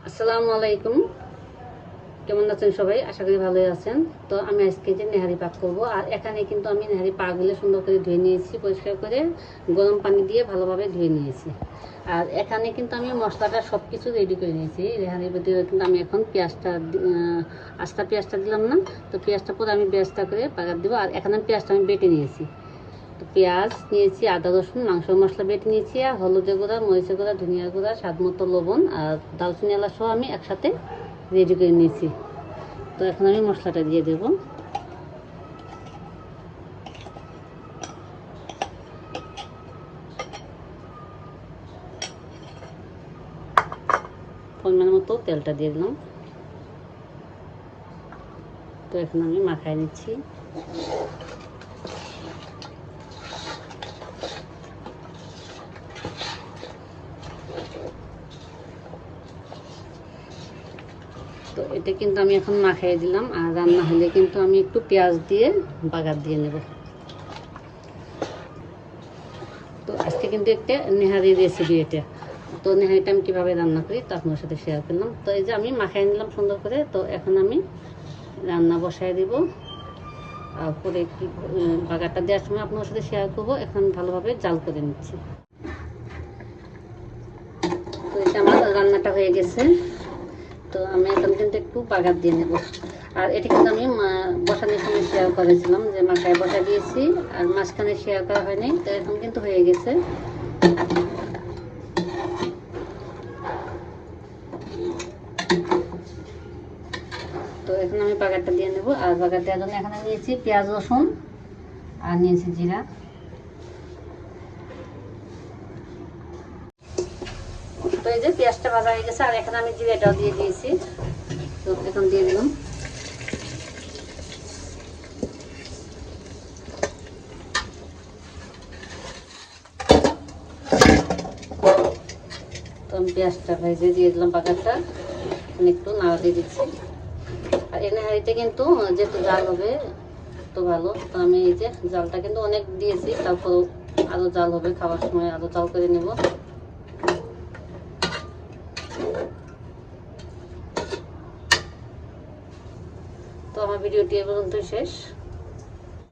আসসালামু আলাইকুম। কেমন আছেন সবাই? আশা করি ভালোই আছেন। তো আমি আজকে যে নেহারি পাক করব, আর এখানে কিন্তু আমি নেহারি পাকগুলো সুন্দর করে ধুয়ে নিয়েছি, পরিষ্কার করে গরম পানি দিয়ে ভালোভাবে ধুয়ে নিয়েছি। আর এখানে কিন্তু আমি মশলাটা সব কিছু রেডি করে নিয়েছি। নেহারির ভিতরে কিন্তু আমি এখন আস্তা পেঁয়াজটা দিলাম না, তো পেঁয়াজটা পরে আমি বেরেস্তা করে পাকার দেবো। আর এখানে পেঁয়াজটা আমি বেটে নিয়েছি। তো পেঁয়াজ নিয়েছি, আদা রসুন, মাংস মশলা বেটে নিয়েছি, আর হলুদের গুঁড়া, মরিচের গুঁড়া, ধনিয়ার গুঁড়া, স্বাদ মতো লবণ আর দারচিনি এলাচ সহ আমি একসাথে রেডি করে নিয়েছি। তো এখন আমি মশলাটা দিয়ে দেব। পরিমাণ মতো তেলটা দিয়ে দিলাম। তো এখন আমি মাখাই নিচ্ছি। তো এটা কিন্তু আমি এখন মাখাই দিলাম, আর রান্না হলে কিন্তু আমি একটু পেঁয়াজ দিয়ে বাগার দিয়ে নেব। তো আজকে কিন্তু একটা নেহারি রেসিপি এটা। তো নেহারিটা আমি কীভাবে রান্না করি তা আপনার সাথে শেয়ার করলাম। তো এই যে আমি মাখাই নিলাম সুন্দর করে। তো এখন আমি রান্না বসাই দিব। আর পরে কি বাগারটা দেওয়ার সময় আপনার সাথে শেয়ার করবো। এখন আমি ভালোভাবে জাল করে নিচ্ছি। তো এটা আমার রান্নাটা হয়ে গেছে। তো আমি এখন কিন্তু একটু বাগার দিয়ে নেব। আর এটা কিন্তু আমি বসানোর সময় শেয়ার করেছিলাম যে মাথায় বসা দিয়েছি, আর মাঝখানে শেয়ার করা হয়নি। তো এখন কিন্তু হয়ে গেছে। তো এখন আমি বাগারটা দিয়ে নেব। আর বাগার দেওয়ার জন্য এখানে নিয়েছি পেঁয়াজ, রসুন, আর নিয়েছি জিরা। তো এই যে পেঁয়াজটা ভাজা হয়ে গেছে, আর এখানে আমি জিরাটাও দিয়ে দিয়েছি। তো এখন দিয়ে দিলাম। তো আমি পেঁয়াজটা ভেজে দিয়ে দিলাম বাগারটা, একটু নাড়া দিয়ে দিচ্ছি। আর এনে হাঁড়িতে কিন্তু যেহেতু জাল হবে তো ভালো। তো আমি এই যে জালটা কিন্তু অনেক দিয়েছি, তারপর আরও জাল হবে, খাওয়ার সময় আরও জাল করে নেব। তো আমার ভিডিওটি এ পর্যন্ত শেষ।